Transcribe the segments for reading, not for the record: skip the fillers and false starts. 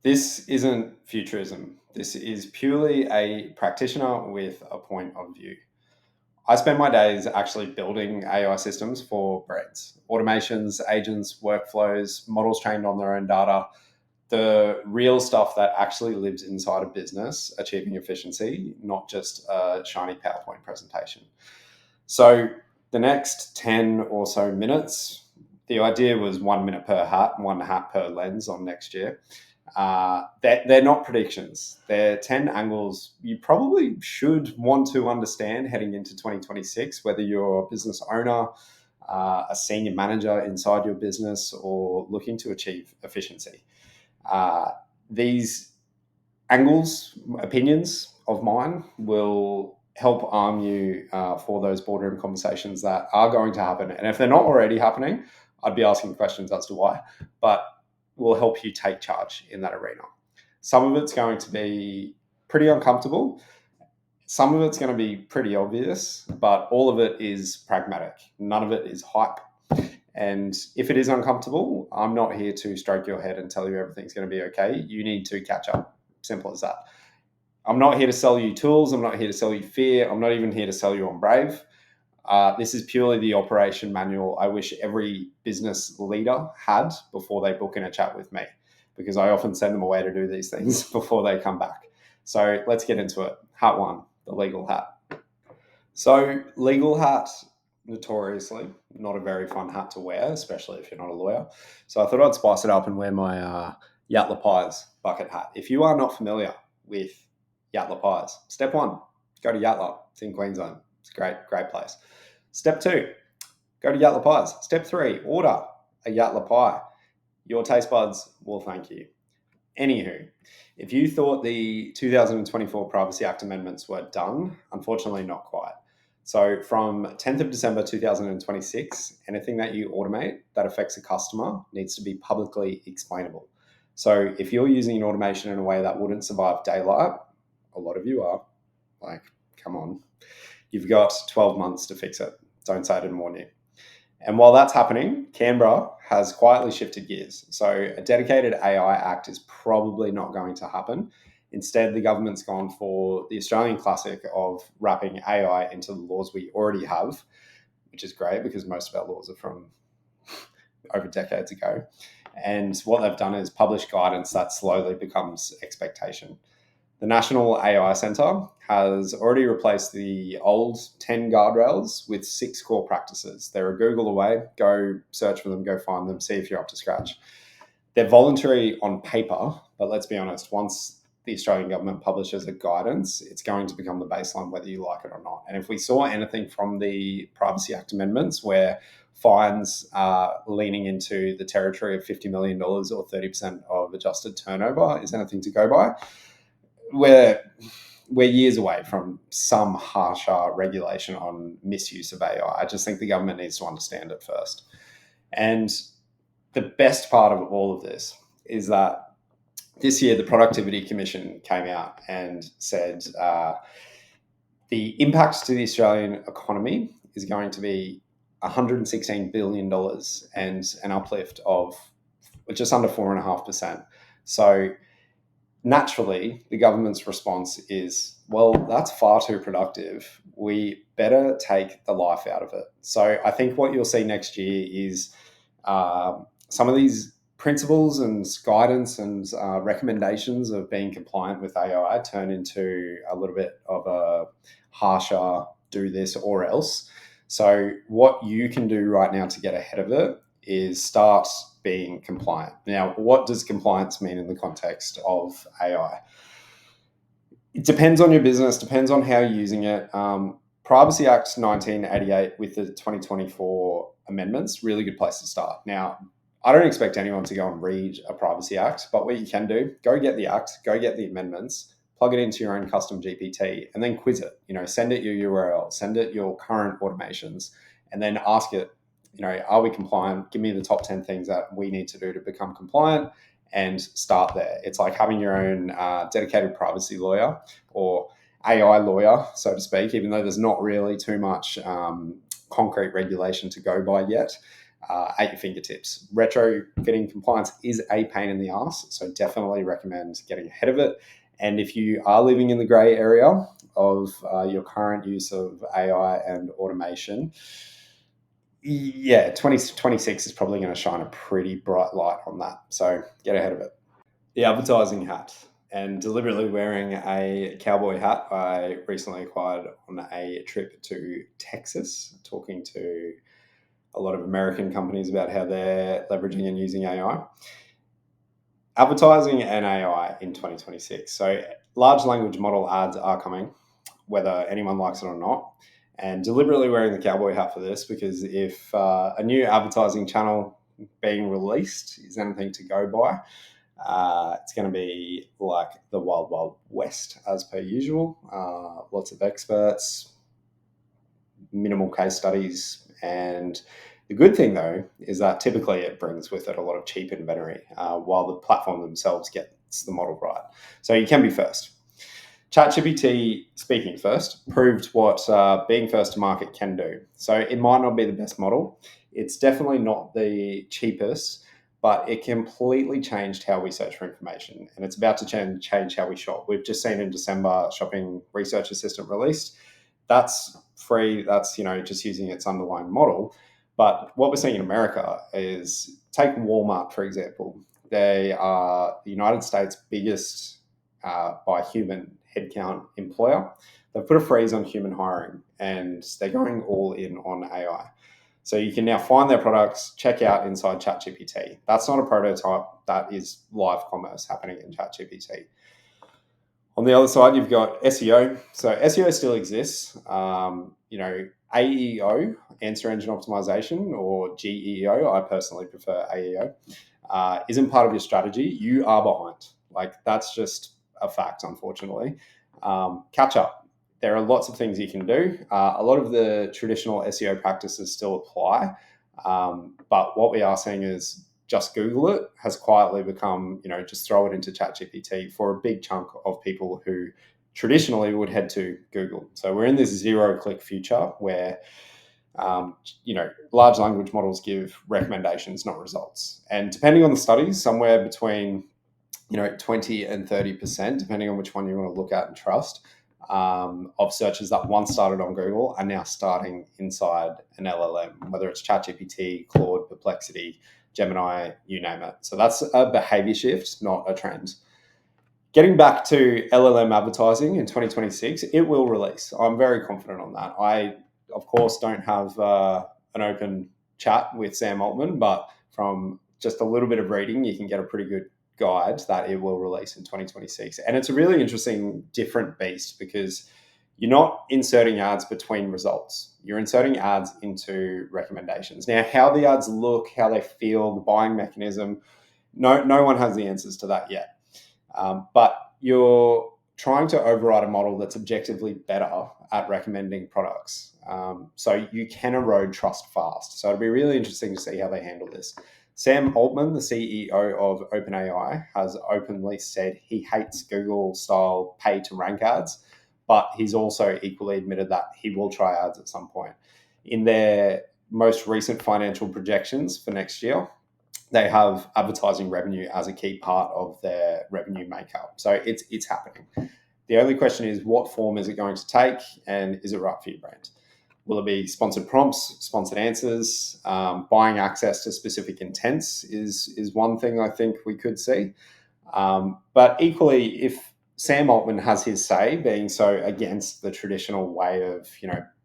This isn't futurism. This is purely a practitioner with a point of view. I spend my days actually building AI systems for brands, automations, agents, workflows, models trained on their own data, the real stuff that actually lives inside a business, achieving efficiency, not just a shiny PowerPoint presentation. So, the next 10 or so minutes, the idea was 1 minute per hat, one hat per lens on next year. They're not predictions. They're 10 angles you probably should want to understand heading into 2026, whether you're a business owner, a senior manager inside your business, or looking to achieve efficiency. These angles, opinions of mine will help arm you for those boardroom conversations that are going to happen. And if they're not already happening, I'd be asking questions as to why, but will help you take charge in that arena. Some of it's going to be pretty uncomfortable. Some of it's going to be pretty obvious, but all of it is pragmatic. None of it is hype. And if it is uncomfortable, I'm not here to stroke your head and tell you everything's going to be okay. You need to catch up. Simple as that. I'm not here to sell you tools. I'm not here to sell you fear. I'm not even here to sell you on Brave. This is purely the operation manual I wish every business leader had before they book in a chat with me, because I often send them away to do these things before they come back. So let's get into it. Hat one, the legal hat. So, legal hat, notoriously not a very fun hat to wear, especially if you're not a lawyer. So I thought I'd spice it up and wear my Yatla Pies bucket hat. If you are not familiar with Yatla Pies, step one, go to Yatla. It's in Queensland. It's a great place. Step two, go to Yatla Pies. Step three, order a Yatla Pie. Your taste buds will thank you. Anywho, if you thought the 2024 Privacy Act amendments were done, unfortunately not quite. So from 10th of December 2026, anything that you automate that affects a customer needs to be publicly explainable. So if you're using an automation in a way that wouldn't survive daylight, a lot of you are, like, come on, you've got 12 months to fix it. Don't say I didn't warn you. And while that's happening, Canberra has quietly shifted gears. So a dedicated AI Act is probably not going to happen. Instead, the government's gone for the Australian classic of wrapping AI into the laws we already have, which is great because most of our laws are from over decades ago. And what they've done is publish guidance that slowly becomes expectation. The National AI Centre has already replaced the old 10 guardrails with 6 core practices. They're a Google away. Go search for them, go find them, see if you're up to scratch. They're voluntary on paper, but let's be honest, once the Australian government publishes a guidance, it's going to become the baseline whether you like it or not. And if we saw anything from the Privacy Act amendments where fines are leaning into the territory of $50 million or 30% of adjusted turnover is anything to go by, we're years away from some harsher regulation on misuse of AI. I just think the government needs to understand it first. And the best part of all of this is that this year the Productivity Commission came out and said the impact to the Australian economy is going to be $116 billion and an uplift of just under 4.5%. So naturally, the government's response is, well, that's far too productive. We better take the life out of it. So I think what you'll see next year is some of these principles and guidance and recommendations of being compliant with AI turn into a little bit of a harsher do this or else. So what you can do right now to get ahead of it is start being compliant. Now, what does compliance mean in the context of AI? It depends on your business, depends on how you're using it. Privacy Act 1988 with the 2024 amendments, really good place to start. Now, I don't expect anyone to go and read a Privacy Act, but what you can do, go get the Act, go get the amendments, plug it into your own custom GPT, and then quiz it. Send it your URL, send it your current automations, and then ask it, are we compliant? Give me the top 10 things that we need to do to become compliant, and start there. It's like having your own dedicated privacy lawyer or AI lawyer, so to speak, even though there's not really too much concrete regulation to go by yet. at your fingertips. Retrofitting compliance is a pain in the ass, so definitely recommend getting ahead of it. And if you are living in the grey area of your current use of AI and automation, yeah, 2026 is probably going to shine a pretty bright light on that. So get ahead of it. The advertising hat, and deliberately wearing a cowboy hat, I recently acquired on a trip to Texas, talking to a lot of American companies about how they're leveraging and using AI. Advertising and AI in 2026. So large language model ads are coming, whether anyone likes it or not. And deliberately wearing the cowboy hat for this, because if a new advertising channel being released is anything to go by, it's going to be like the Wild Wild West, as per usual. Lots of experts, minimal case studies. And the good thing, though, is that typically it brings with it a lot of cheap inventory, while the platform themselves gets the model right. So you can be first. ChatGPT, speaking first, proved what being first to market can do. So it might not be the best model. It's definitely not the cheapest, but it completely changed how we search for information. And it's about to change how we shop. We've just seen in December Shopping Research Assistant released. That's free. That's, just using its underlying model. But what we're seeing in America is, take Walmart, for example. They are the United States' biggest by human headcount employer. They've put a freeze on human hiring, and they're going all in on AI. So you can now find their products, check out inside ChatGPT. That's not a prototype. That is live commerce happening in ChatGPT. On the other side, you've got SEO. So SEO still exists. AEO, answer engine optimization, or GEO. I personally prefer AEO. Isn't part of your strategy. You are behind. Like, that's just a fact, unfortunately. Catch up. There are lots of things you can do. A lot of the traditional SEO practices still apply. But what we are seeing is just Google it has quietly become, just throw it into ChatGPT for a big chunk of people who traditionally would head to Google. So we're in this zero-click future where, large language models give recommendations, not results. And depending on the studies, somewhere between 20 and 30%, depending on which one you want to look at and trust, of searches that once started on Google are now starting inside an LLM, whether it's ChatGPT, Claude, Perplexity, Gemini, you name it. So that's a behavior shift, not a trend. Getting back to LLM advertising in 2026, it will release. I'm very confident on that. I, of course, don't have an open chat with Sam Altman, but from just a little bit of reading, you can get a pretty good guide that it will release in 2026. And it's a really interesting, different beast, because you're not inserting ads between results. You're inserting ads into recommendations. Now, how the ads look, how they feel, the buying mechanism, no one has the answers to that yet. But you're trying to override a model that's objectively better at recommending products. So you can erode trust fast. So it'll be really interesting to see how they handle this. Sam Altman, the CEO of OpenAI, has openly said he hates Google-style pay-to-rank ads, but he's also equally admitted that he will try ads at some point. In their most recent financial projections for next year, they have advertising revenue as a key part of their revenue makeup. So it's happening. The only question is, what form is it going to take, and is it right for your brand? Will it be sponsored prompts, sponsored answers? Buying access to specific intents is one thing I think we could see. But equally, if Sam Altman has his say, being so against the traditional way of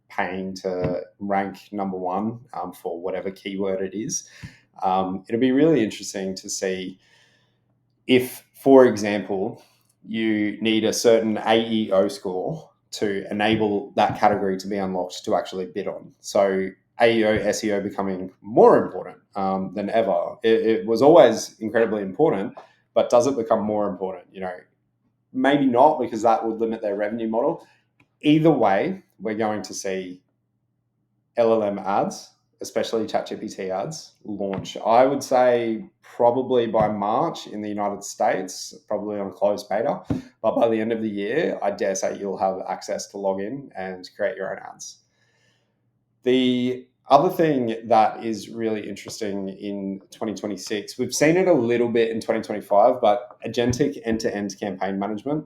paying to rank number one for whatever keyword it is, it'll be really interesting to see if, for example, you need a certain AEO score to enable that category to be unlocked to actually bid on. So AEO, SEO becoming more important than ever. It was always incredibly important, but does it become more important? Maybe not, because that would limit their revenue model. Either way, we're going to see LLM ads, especially ChatGPT ads, launch. I would say probably by March in the United States, probably on a closed beta. But by the end of the year, I dare say you'll have access to log in and create your own ads. The Other thing that is really interesting in 2026, we've seen it a little bit in 2025, but agentic end-to-end campaign management,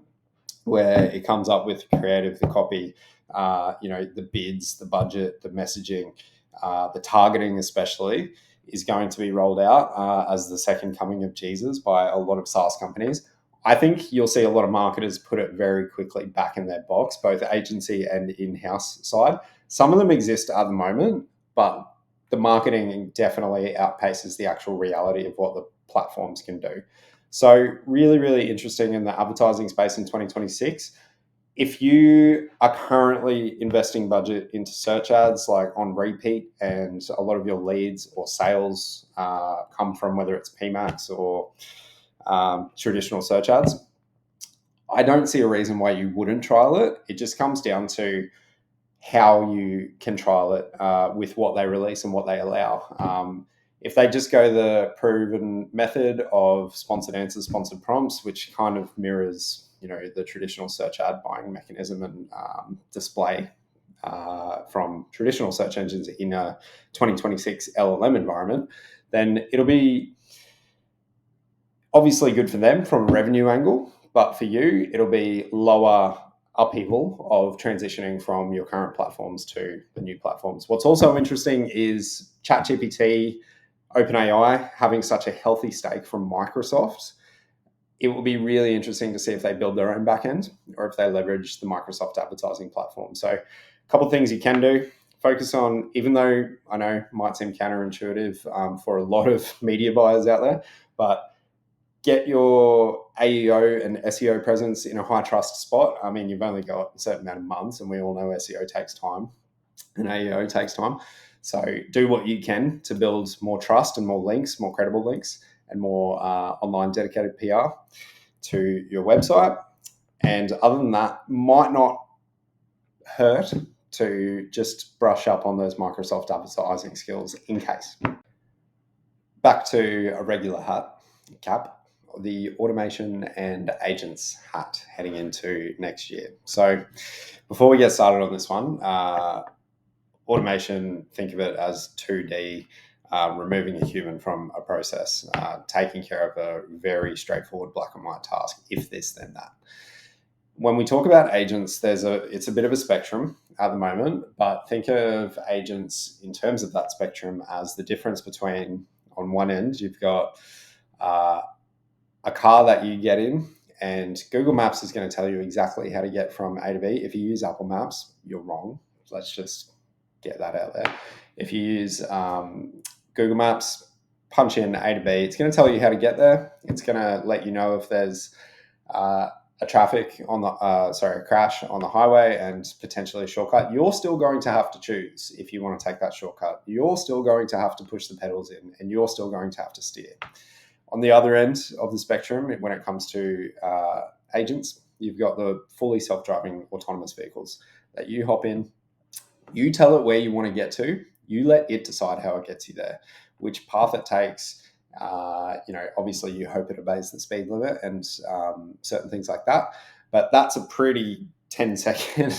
where it comes up with creative, the copy, the bids, the budget, the messaging, the targeting, especially, is going to be rolled out as the second coming of Jesus by a lot of SaaS companies. I think you'll see a lot of marketers put it very quickly back in their box, both agency and in-house side. Some of them exist at the moment, but the marketing definitely outpaces the actual reality of what the platforms can do. So really, really interesting in the advertising space in 2026. If you are currently investing budget into search ads like on repeat, and a lot of your leads or sales come from whether it's PMAX or traditional search ads, I don't see a reason why you wouldn't trial it. It just comes down to how you can trial it with what they release and what they allow. If they just go the proven method of sponsored answers, sponsored prompts, which kind of mirrors, the traditional search ad buying mechanism and display from traditional search engines in a 2026 LLM environment, then it'll be obviously good for them from a revenue angle, but for you, it'll be lower upheaval of transitioning from your current platforms to the new platforms. What's also interesting is ChatGPT, OpenAI having such a healthy stake from Microsoft. It will be really interesting to see if they build their own backend or if they leverage the Microsoft advertising platform. So, a couple of things you can do. Focus on, even though I know might seem counterintuitive for a lot of media buyers out there, but get your AEO and SEO presence in a high trust spot. I mean, you've only got a certain amount of months, and we all know SEO takes time and AEO takes time. So do what you can to build more trust and more links, more credible links, and more online dedicated PR to your website. And other than that, might not hurt to just brush up on those Microsoft advertising skills in case. Back to a regular cap, the automation and agents hat heading into next year. So before we get started on this one, automation, think of it as 2D, removing a human from a process, taking care of a very straightforward black and white task, if this, then that. When we talk about agents, it's a bit of a spectrum at the moment, but think of agents in terms of that spectrum as the difference between, on one end, you've got a car that you get in, and Google Maps is going to tell you exactly how to get from A to B. If you use Apple Maps, you're wrong. Let's just get that out there. If you use Google Maps, punch in A to B, it's going to tell you how to get there. It's going to let you know if there's a crash on the highway and potentially a shortcut. You're still going to have to choose if you want to take that shortcut. You're still going to have to push the pedals in, and you're still going to have to steer. On the other end of the spectrum, when it comes to agents, you've got the fully self-driving autonomous vehicles that you hop in, you tell it where you want to get to, you let it decide how it gets you there, which path it takes. Obviously you hope it obeys the speed limit and certain things like that. But that's a pretty 10-second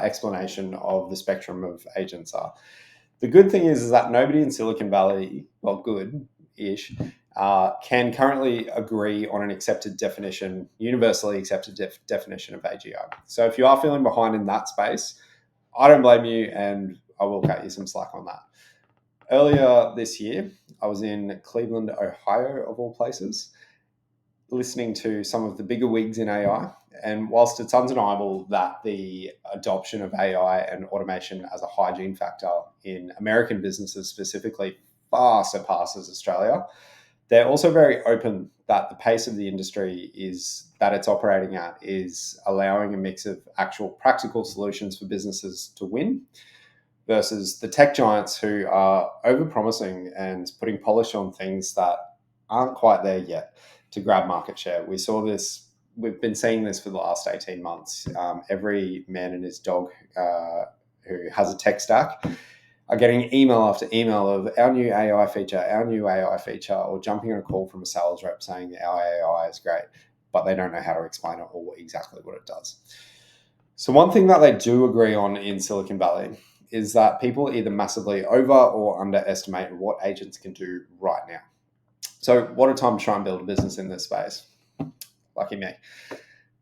explanation of the spectrum of agents are. The good thing is that nobody in Silicon Valley, well, good-ish, can currently agree on an accepted definition, universally accepted definition of AGI. So if you are feeling behind in that space, I don't blame you, and I will cut you some slack on that. Earlier this year, I was in Cleveland, Ohio, of all places, listening to some of the bigger wigs in AI. And whilst it's undeniable that the adoption of AI and automation as a hygiene factor in American businesses specifically far surpasses Australia, they're also very open that the pace of the industry that it's operating at is allowing a mix of actual practical solutions for businesses to win versus the tech giants who are over-promising and putting polish on things that aren't quite there yet to grab market share. We've been seeing this for the last 18 months. Every man and his dog who has a tech stack are getting email after email of our new AI feature, or jumping on a call from a sales rep saying our AI is great, but they don't know how to explain it or exactly what it does. So one thing that they do agree on in Silicon Valley is that people either massively over or underestimate what agents can do right now. So what a time to try and build a business in this space. Lucky me.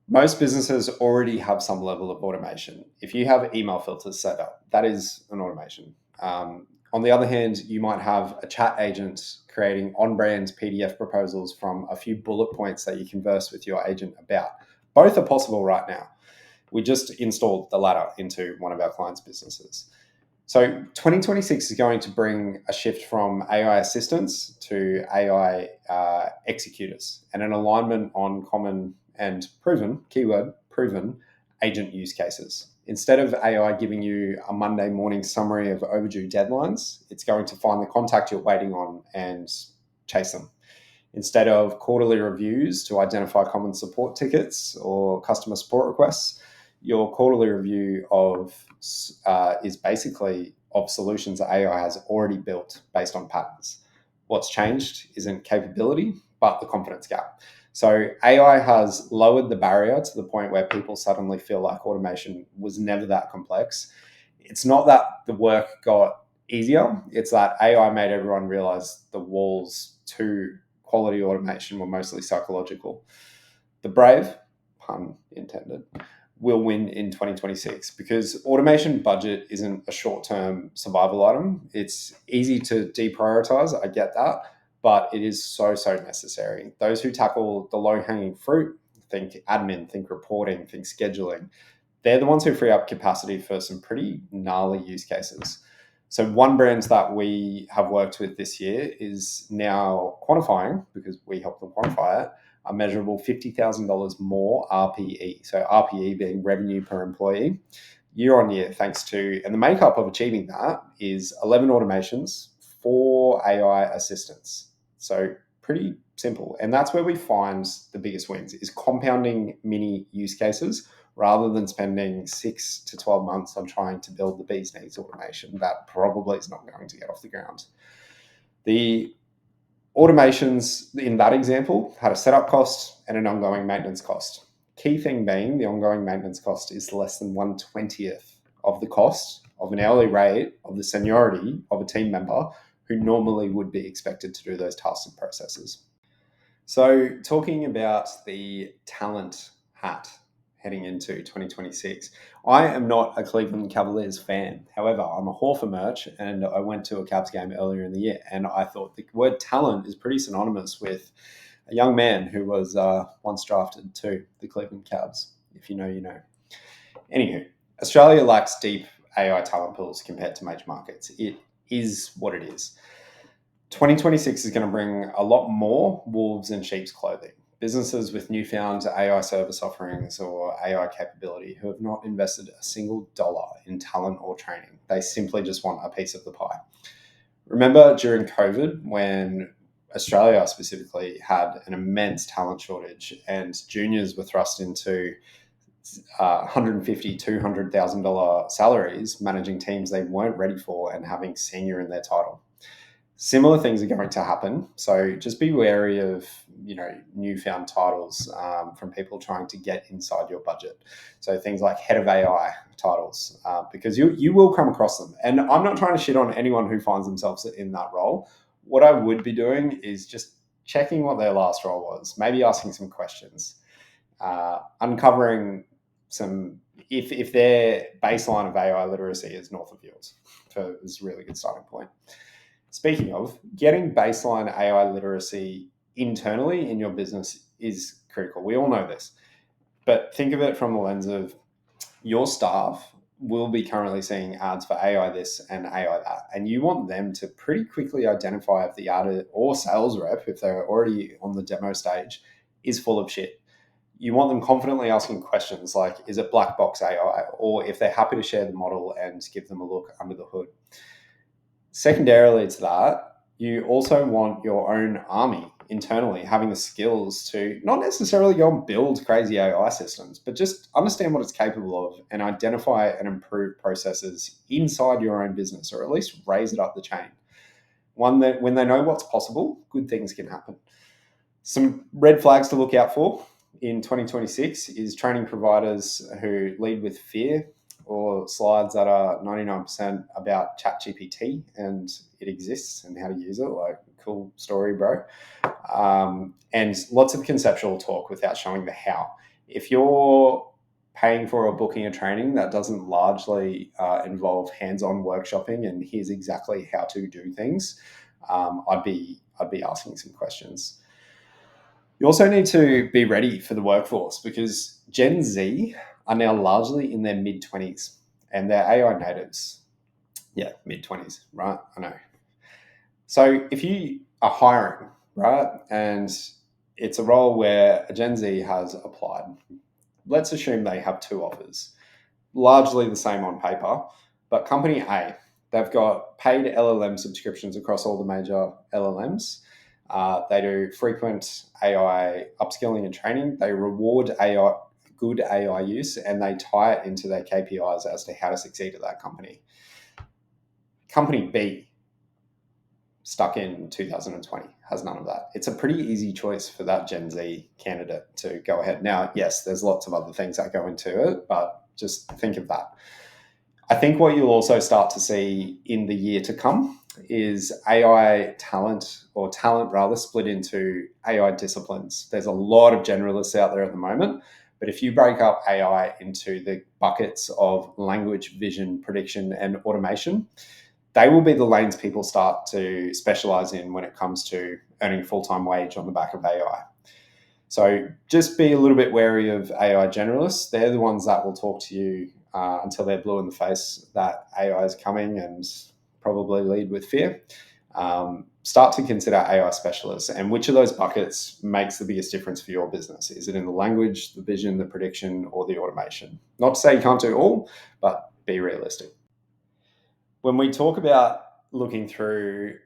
Most businesses already have some level of automation. If you have email filters set up, that is an automation. On the other hand, you might have a chat agent creating on-brand PDF proposals from a few bullet points that you converse with your agent about. Both are possible right now. We just installed the latter into one of our clients' businesses. So 2026 is going to bring a shift from AI assistants to AI executors and an alignment on common and proven, keyword, proven agent use cases. Instead of AI giving you a Monday morning summary of overdue deadlines, it's going to find the contact you're waiting on and chase them. Instead of quarterly reviews to identify common support tickets or customer support requests, your quarterly review is basically of solutions that AI has already built based on patterns. What's changed isn't capability, but the confidence gap. So AI has lowered the barrier to the point where people suddenly feel like automation was never that complex. It's not that the work got easier, it's that AI made everyone realize the walls to quality automation were mostly psychological. The brave, pun intended, will win in 2026 because automation budget isn't a short-term survival item. It's easy to deprioritize, I get that, but it is so necessary. Those who tackle the low-hanging fruit, think admin, think reporting, think scheduling, they're the ones who free up capacity for some pretty gnarly use cases. So one brand that we have worked with this year is now quantifying, because we help them quantify it, a measurable $50,000 more RPE. So RPE being revenue per employee year on year, thanks to, and the makeup of achieving that is 11 automations, 4 AI assistants. So pretty simple. And that's where we find the biggest wins is compounding mini use cases rather than spending 6 to 12 months on trying to build the bee's knees automation that probably is not going to get off the ground. The automations in that example had a setup cost and an ongoing maintenance cost. Key thing being the ongoing maintenance cost is less than 1/20th of the cost of an hourly rate of the seniority of a team member who normally would be expected to do those tasks and processes. So talking about the talent hat heading into 2026. I am not a Cleveland Cavaliers fan. However, I'm a Hawfer merch and I went to a Cavs game earlier in the year and I thought the word talent is pretty synonymous with a young man who was once drafted to the Cleveland Cavs. If you know, you know. Anywho, Australia lacks deep AI talent pools compared to major markets. It is what it is. 2026 is going to bring a lot more wolves in sheep's clothing. Businesses with newfound AI service offerings or AI capability who have not invested a single dollar in talent or training. They simply just want a piece of the pie. Remember during COVID when Australia specifically had an immense talent shortage and juniors were thrust into $150,000, $200,000 salaries managing teams they weren't ready for and having senior in their title. Similar things are going to happen. So just be wary of, newfound titles from people trying to get inside your budget. So things like head of AI titles, because you will come across them. And I'm not trying to shit on anyone who finds themselves in that role. What I would be doing is just checking what their last role was, maybe asking some questions, uncovering some, if their baseline of AI literacy is north of yours. So it's a really good starting point. Speaking of, getting baseline AI literacy internally in your business is critical. We all know this, but think of it from the lens of your staff will be currently seeing ads for AI this and AI that, and you want them to pretty quickly identify if the ad or sales rep, if they're already on the demo stage, is full of shit. You want them confidently asking questions like, is it black box AI? Or if they're happy to share the model and give them a look under the hood. Secondarily to that, you also want your own army internally having the skills to not necessarily go and build crazy AI systems, but just understand what it's capable of and identify and improve processes inside your own business, or at least raise it up the chain. One that when they know what's possible, good things can happen. Some red flags to look out for in 2026 is training providers who lead with fear, or slides that are 99% about ChatGPT and it exists and how to use it. Like, cool story, bro. And lots of conceptual talk without showing the how. If you're paying for or booking a training that doesn't largely involve hands-on workshopping and here's exactly how to do things, I'd be asking some questions. You also need to be ready for the workforce because Gen Z are now largely in their mid 20s and they're AI natives. Yeah, mid 20s, right? I know. So if you are hiring, right, and it's a role where a Gen Z has applied, let's assume they have two offers, largely the same on paper, but company A, they've got paid LLM subscriptions across all the major LLMs. They do frequent AI upskilling and training. They reward AI, good AI use, and they tie it into their KPIs as to how to succeed at that company. Company B, stuck in 2020, has none of that. It's a pretty easy choice for that Gen Z candidate to go ahead. Now, yes, there's lots of other things that go into it, but just think of that. I think what you'll also start to see in the year to come is AI talent, or talent rather, split into AI disciplines. There's a lot of generalists out there at the moment, but if you break up AI into the buckets of language, vision, prediction, and automation, they will be the lanes people start to specialize in when it comes to earning a full-time wage on the back of AI. So just be a little bit wary of AI generalists. They're the ones that will talk to you until they're blue in the face that AI is coming and probably lead with fear. Start to consider AI specialists and which of those buckets makes the biggest difference for your business. Is it in the language, the vision, the prediction, or the automation? Not to say you can't do all, but be realistic. When we talk about looking through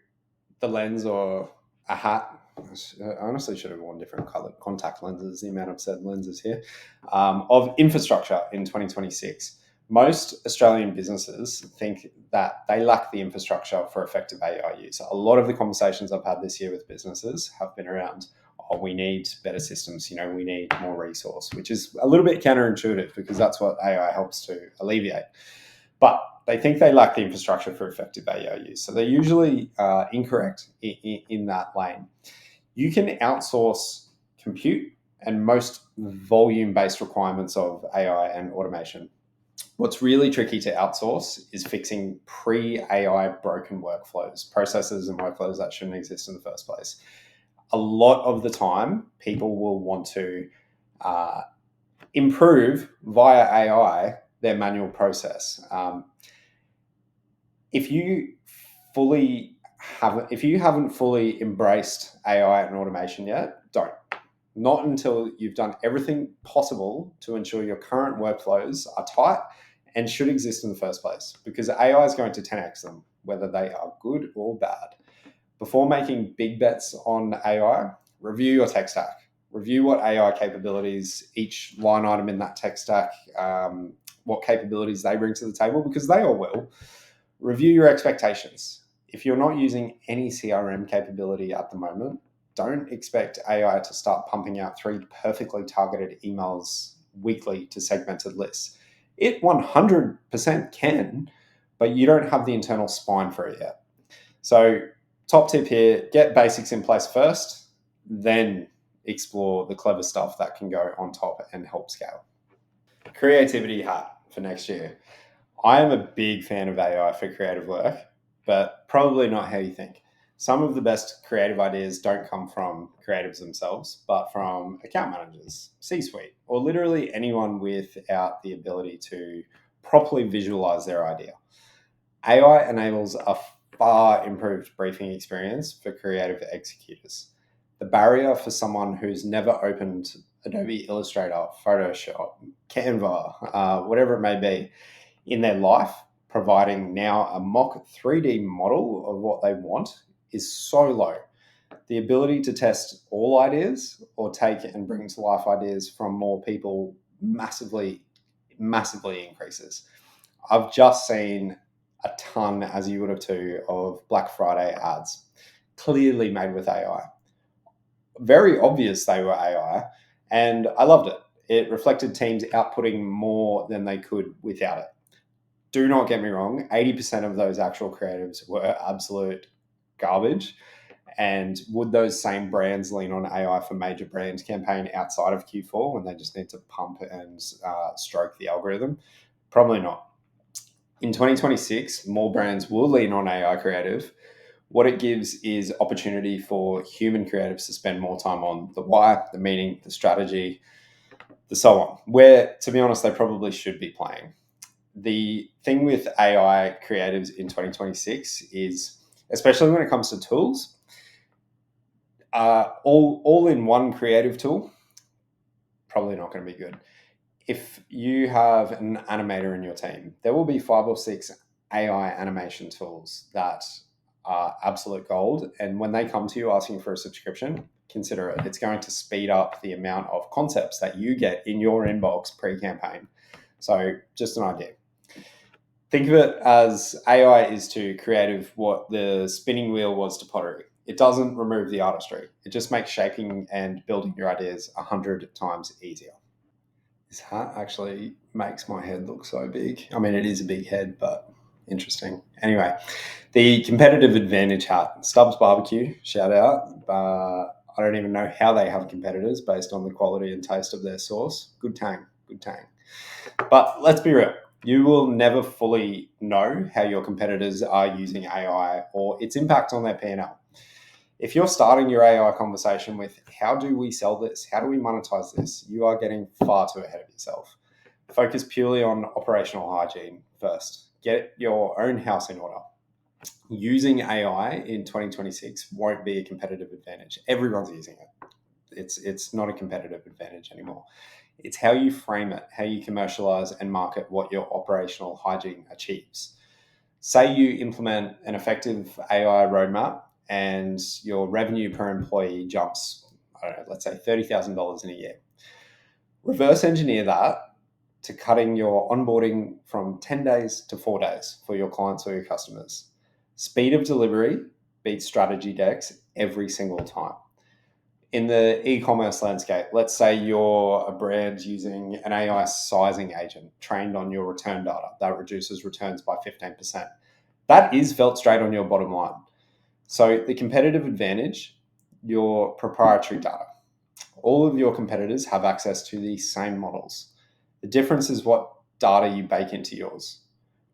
the lens or a hat, I honestly should have worn different colored contact lenses, the amount of said lenses here, of infrastructure in 2026. Most Australian businesses think that they lack the infrastructure for effective AI use. A lot of the conversations I've had this year with businesses have been around, oh, we need better systems, we need more resource, which is a little bit counterintuitive because that's what AI helps to alleviate. But they think they lack the infrastructure for effective AI use. So they're usually incorrect in that lane. You can outsource compute and most volume-based requirements of AI and automation. What's really tricky to outsource is fixing pre-AI broken workflows, processes and workflows that shouldn't exist in the first place. A lot of the time, people will want to improve via AI their manual process. If you haven't fully embraced AI and automation yet, don't. Not until you've done everything possible to ensure your current workflows are tight and should exist in the first place, because AI is going to 10x them, whether they are good or bad. Before making big bets on AI, review your tech stack. Review what AI capabilities each line item in that tech stack, what capabilities they bring to the table, because they all will. Review your expectations. If you're not using any CRM capability at the moment, don't expect AI to start pumping out 3 perfectly targeted emails weekly to segmented lists. It 100% can, but you don't have the internal spine for it yet. So, top tip here, get basics in place first, then explore the clever stuff that can go on top and help scale. Creativity hat for next year. I am a big fan of AI for creative work, but probably not how you think. Some of the best creative ideas don't come from creatives themselves, but from account managers, C-suite, or literally anyone without the ability to properly visualize their idea. AI enables a far improved briefing experience for creative executors. The barrier for someone who's never opened Adobe Illustrator, Photoshop, Canva, whatever it may be, in their life, providing now a mock 3D model of what they want is so low. The ability to test all ideas or take and bring to life ideas from more people massively increases. I've just seen a ton, as you would have too, of Black Friday ads, clearly made with AI. Very obvious they were AI, and I loved it. It reflected teams outputting more than they could without it. do not get me wrong, 80% of those actual creatives were absolute garbage. And would those same brands lean on AI for major brand campaign outside of Q4 when they just need to pump and stroke the algorithm? Probably not. In 2026, more brands will lean on AI creative. What it gives is opportunity for human creatives to spend more time on the why, the meaning, the strategy, the so on, where, to be honest, they probably should be playing. The thing with AI creatives in 2026 is, especially when it comes to tools, all in one creative tool, probably not going to be good. If you have an animator in your team, there will be 5 or 6 AI animation tools that are absolute gold. And when they come to you asking for a subscription, consider it. It's going to speed up the amount of concepts that you get in your inbox pre-campaign. So just an idea. Think of it as AI is to creative what the spinning wheel was to pottery. It doesn't remove the artistry. It just makes shaping and building your ideas 100 times easier. This hat actually makes my head look so big. I mean, it is a big head, but interesting. Anyway, the competitive advantage hat, Stubbs Barbecue, shout out. I don't even know how they have competitors based on the quality and taste of their sauce. Good tang, good tang. But let's be real. You will never fully know how your competitors are using AI or its impact on their P&L. If you're starting your AI conversation with, how do we sell this? How do we monetize this? You are getting far too ahead of yourself. Focus purely on operational hygiene first. Get your own house in order. Using AI in 2026 won't be a competitive advantage. Everyone's using it. It's not a competitive advantage anymore. It's how you frame it, how you commercialize and market what your operational hygiene achieves. Say you implement an effective AI roadmap and your revenue per employee jumps, I don't know, let's say $30,000 in a year. Reverse engineer that to cutting your onboarding from 10 days to 4 days for your clients or your customers. Speed of delivery beats strategy decks every single time. In the e-commerce landscape, let's say you're a brand using an AI sizing agent trained on your return data that reduces returns by 15%. That is felt straight on your bottom line. So the competitive advantage, your proprietary data. All of your competitors have access to these same models. The difference is what data you bake into yours.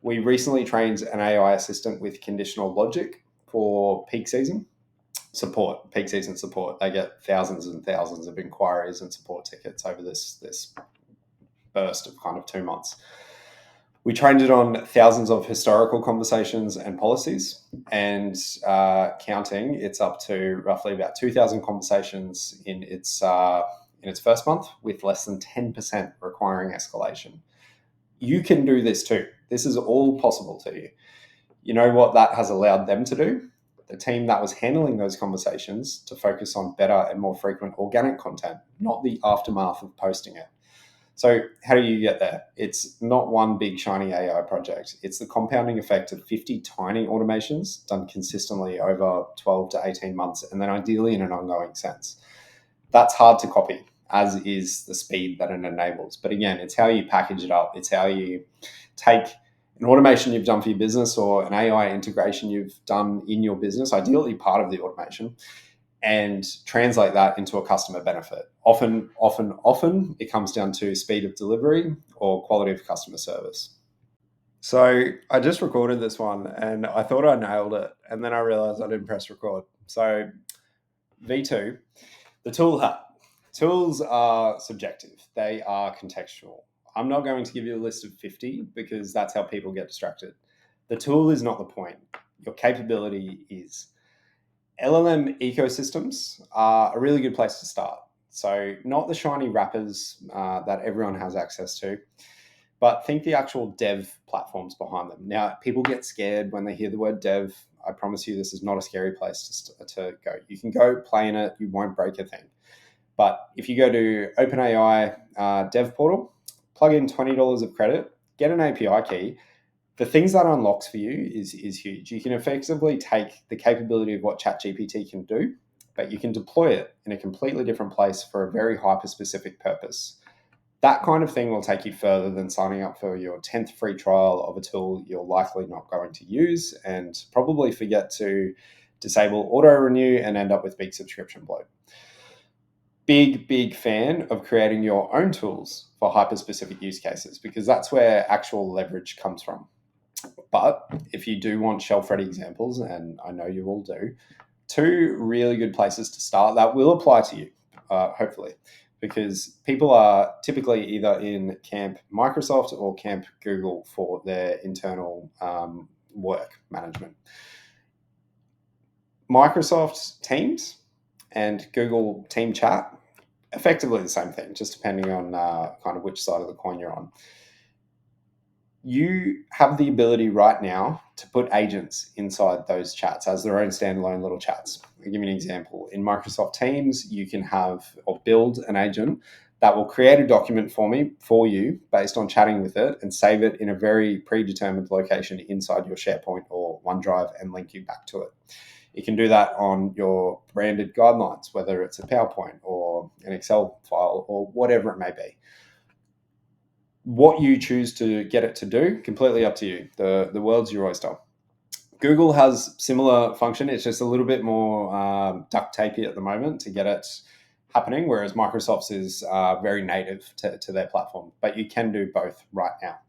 We recently trained an AI assistant with conditional logic for peak season support. They get thousands and thousands of inquiries and support tickets over this burst of kind of 2 months. We trained it on thousands of historical conversations and policies, and counting. It's up to roughly about 2,000 conversations in its first month, with less than 10% requiring escalation. You can do this too. This is all possible to you. You know what that has allowed them to do? The team that was handling those conversations to focus on better and more frequent organic content, not the aftermath of posting it. So how do you get there? It's not one big shiny AI project. It's the compounding effect of 50 tiny automations done consistently over 12 to 18 months, and then ideally in an ongoing sense. That's hard to copy, as is the speed that it enables. But again, it's how you package it up. It's how you take an automation you've done for your business or an AI integration you've done in your business, ideally part of the automation, and translate that into a customer benefit. Often, it comes down to speed of delivery or quality of customer service. So I just recorded this one and I thought I nailed it. And then I realized I didn't press record. So V2, the tool hat. Tools are subjective. They are contextual. I'm not going to give you a list of 50 because that's how people get distracted. The tool is not the point. Your capability is. LLM ecosystems are a really good place to start. So not the shiny wrappers that everyone has access to, but think the actual dev platforms behind them. Now, people get scared when they hear the word dev. I promise you this is not a scary place to go. You can go play in it. You won't break a thing. But if you go to OpenAI dev portal, plug in $20 of credit, get an API key, the things that unlocks for you is huge. You can effectively take the capability of what ChatGPT can do, but you can deploy it in a completely different place for a very hyper-specific purpose. That kind of thing will take you further than signing up for your 10th free trial of a tool you're likely not going to use and probably forget to disable auto renew and end up with big subscription bloat. Big fan of creating your own tools for hyper specific use cases because that's where actual leverage comes from. But if you do want shelf ready examples, and I know you all do, two really good places to start that will apply to you, hopefully, because people are typically either in Camp Microsoft or Camp Google for their internal work management. Microsoft Teams and Google Team Chat, effectively the same thing, just depending on kind of which side of the coin you're on. You have the ability right now to put agents inside those chats as their own standalone little chats. I'll give you an example. In Microsoft Teams, you can have or build an agent that will create a document for you based on chatting with it and save it in a very predetermined location inside your SharePoint or OneDrive and link you back to it. You can do that on your branded guidelines, whether it's a PowerPoint or an Excel file or whatever it may be. What you choose to get it to do, completely up to you. The world's your oyster. Google has similar function. It's just a little bit more duct tapey at the moment to get it happening, whereas Microsoft's is very native to their platform. But you can do both right now.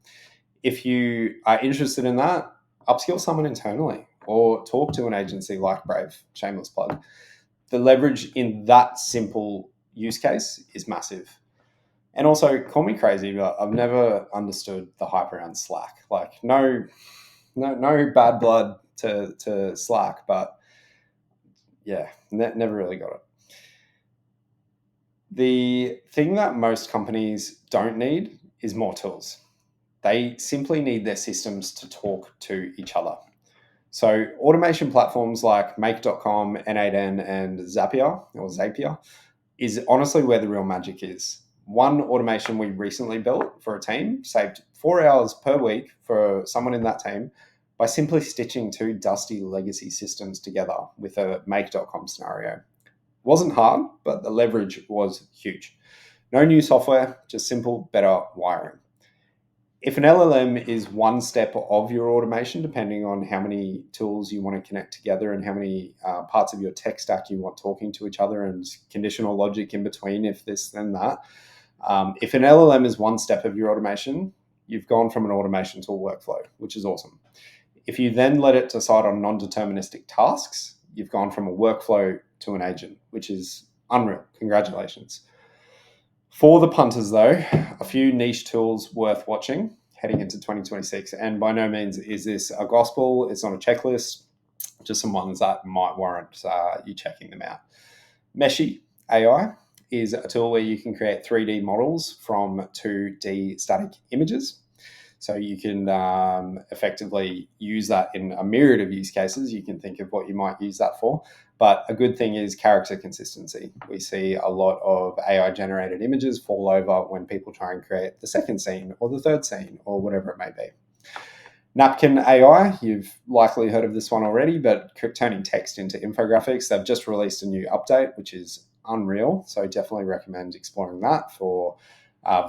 If you are interested in that, upskill someone internally or talk to an agency like Brave, shameless plug. The leverage in that simple use case is massive. And also, call me crazy, but I've never understood the hype around Slack. Like, no bad blood to Slack, but yeah, never really got it. The thing that most companies don't need is more tools. They simply need their systems to talk to each other. So automation platforms like Make.com, N8N, and Zapier is honestly where the real magic is. One automation we recently built for a team saved 4 hours per week for someone in that team by simply stitching two dusty legacy systems together with a Make.com scenario. Wasn't hard, but the leverage was huge. No new software, just simple, better wiring. If an LLM is one step of your automation, depending on how many tools you want to connect together and how many parts of your tech stack you want talking to each other and conditional logic in between, if this, then that. If an LLM is one step of your automation, you've gone from an automation to a workflow, which is awesome. If you then let it decide on non-deterministic tasks, you've gone from a workflow to an agent, which is unreal. Congratulations. For the punters, though, a few niche tools worth watching heading into 2026. And by no means is this a gospel. It's not a checklist, just some ones that might warrant you checking them out. Meshy AI is a tool where you can create 3D models from 2D static images. So you can effectively use that in a myriad of use cases. You can think of what you might use that for. But a good thing is character consistency. We see a lot of AI-generated images fall over when people try and create the second scene or the third scene or whatever it may be. Napkin AI, you've likely heard of this one already, but turning text into infographics. They've just released a new update, which is unreal. So definitely recommend exploring that for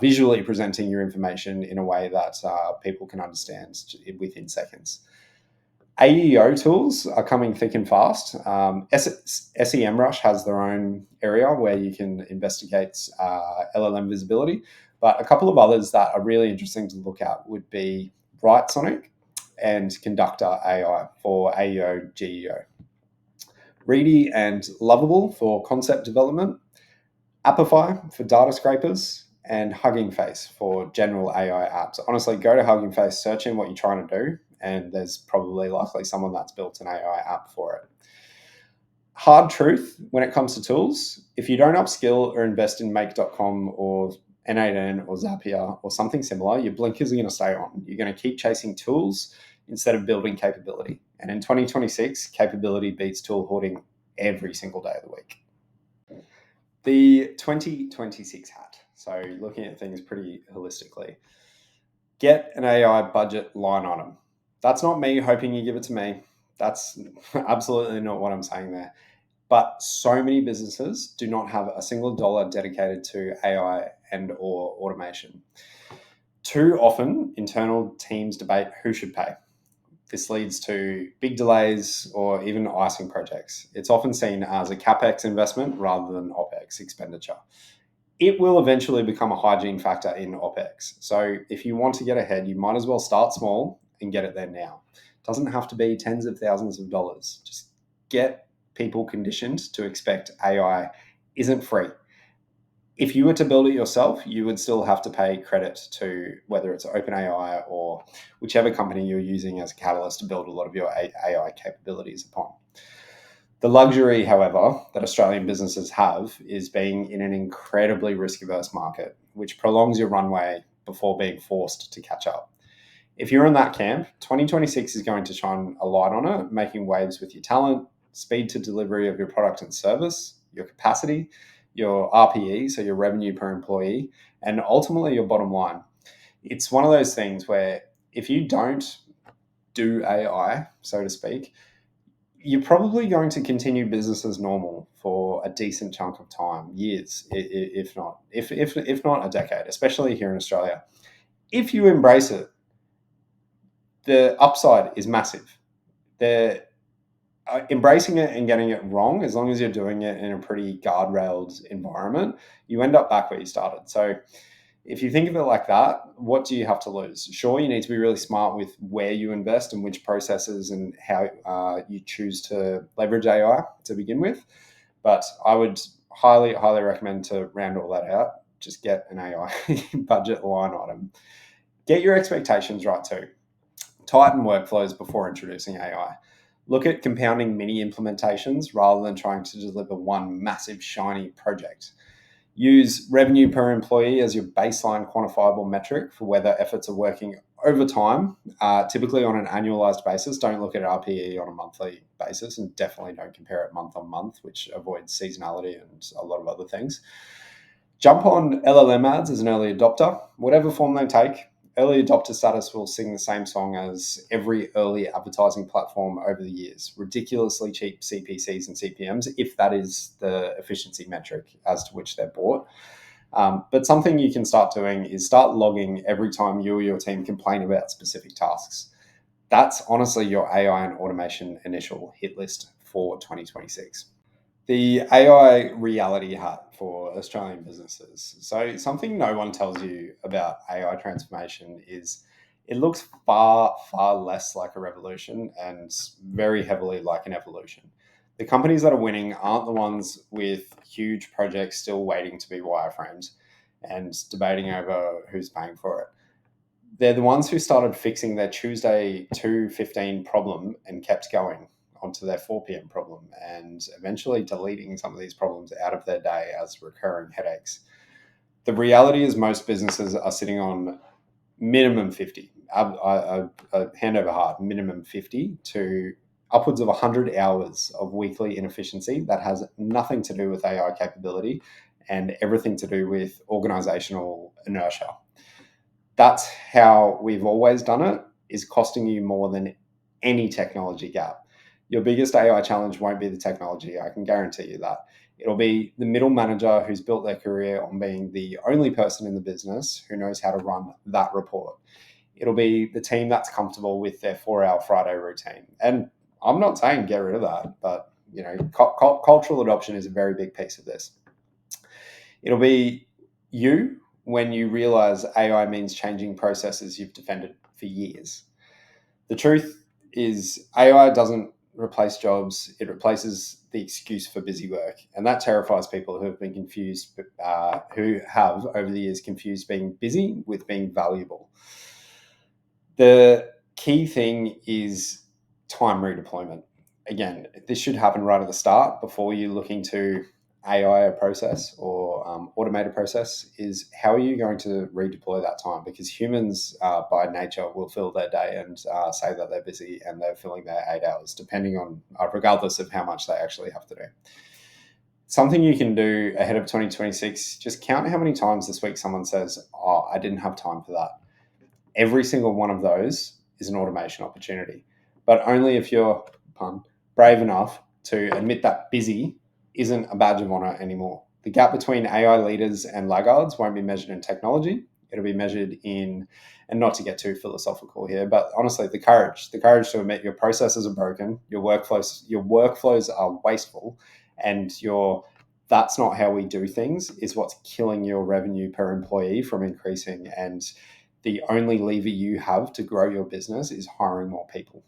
visually presenting your information in a way that people can understand within seconds. AEO tools are coming thick and fast. SEMrush has their own area where you can investigate LLM visibility, but a couple of others that are really interesting to look at would be Writesonic and Conductor AI for AEO, GEO. Reedy and Lovable for concept development, Appify for data scrapers, and Hugging Face for general AI apps. Honestly, go to Hugging Face, search in what you're trying to do, and there's probably likely someone that's built an AI app for it. Hard truth when it comes to tools, if you don't upskill or invest in Make.com or N8N or Zapier or something similar, your blinkers are going to stay on. You're going to keep chasing tools instead of building capability. And in 2026, capability beats tool hoarding every single day of the week. The 2026 hat. So looking at things pretty holistically. Get an AI budget line item. That's not me hoping you give it to me. That's absolutely not what I'm saying there. But so many businesses do not have a single dollar dedicated to AI and or automation. Too often, internal teams debate who should pay. This leads to big delays or even icing projects. It's often seen as a capex investment rather than opex expenditure. It will eventually become a hygiene factor in OPEX. So if you want to get ahead, you might as well start small and get it there now. It doesn't have to be tens of thousands of dollars. Just get people conditioned to expect AI isn't free. If you were to build it yourself, you would still have to pay credit to whether it's OpenAI or whichever company you're using as a catalyst to build a lot of your AI capabilities upon. The luxury, however, that Australian businesses have is being in an incredibly risk-averse market, which prolongs your runway before being forced to catch up. If you're in that camp, 2026 is going to shine a light on it, making waves with your talent, speed to delivery of your product and service, your capacity, your RPE, so your revenue per employee, and ultimately your bottom line. It's one of those things where if you don't do AI, so to speak, you're probably going to continue business as normal for a decent chunk of time, years, if not a decade, especially here in Australia. If you embrace it, the upside is massive. The embracing it and getting it wrong, as long as you're doing it in a pretty guardrailed environment, you end up back where you started. So if you think of it like that, what do you have to lose? Sure, you need to be really smart with where you invest and which processes and how you choose to leverage AI to begin with. But I would highly, highly recommend to round all that out. Just get an AI budget line item. Get your expectations right too. Tighten workflows before introducing AI. Look at compounding mini implementations rather than trying to deliver one massive shiny project. Use revenue per employee as your baseline quantifiable metric for whether efforts are working over time, typically on an annualized basis. Don't look at RPE on a monthly basis, and definitely don't compare it month on month, which avoids seasonality and a lot of other things. Jump on LLM ads as an early adopter, whatever form they take. Early adopter status will sing the same song as every early advertising platform over the years. Ridiculously cheap CPCs and CPMs, if that is the efficiency metric as to which they're bought. But something you can start doing is start logging every time you or your team complain about specific tasks. That's honestly your AI and automation initial hit list for 2026. The AI reality hat for Australian businesses. So, something no one tells you about AI transformation is it looks far, far less like a revolution and very heavily like an evolution. The companies that are winning aren't the ones with huge projects still waiting to be wireframed and debating over who's paying for it. They're the ones who started fixing their Tuesday 2:15 problem and kept going onto their 4 p.m. problem and eventually deleting some of these problems out of their day as recurring headaches. The reality is most businesses are sitting on minimum 50, hand over heart, minimum 50 to upwards of 100 hours of weekly inefficiency that has nothing to do with AI capability and everything to do with organizational inertia. That's how we've always done it, is costing you more than any technology gap. Your biggest AI challenge won't be the technology, I can guarantee you that. It'll be the middle manager who's built their career on being the only person in the business who knows how to run that report. It'll be the team that's comfortable with their 4-hour Friday routine. And I'm not saying get rid of that, but cultural adoption is a very big piece of this. It'll be you when you realize AI means changing processes you've defended for years. The truth is, AI doesn't replace jobs, it replaces the excuse for busy work. And that terrifies people who have been confused, who have over the years confused being busy with being valuable. The key thing is time redeployment. Again, this should happen right at the start before you look into AI a process or automate a process. Is how are you going to redeploy that time? Because humans by nature will fill their day and say that they're busy and they're filling their 8 hours, depending on, regardless of how much they actually have to do. Something you can do ahead of 2026, just count how many times this week someone says, "Oh, I didn't have time for that." Every single one of those is an automation opportunity, but only if you're brave enough to admit that busy isn't a badge of honor anymore. The gap between AI leaders and laggards won't be measured in technology. It'll be measured in, and not to get too philosophical here, but honestly, the courage to admit your processes are broken, your workflows are wasteful, and your that's not how we do things is what's killing your revenue per employee from increasing. And the only lever you have to grow your business is hiring more people.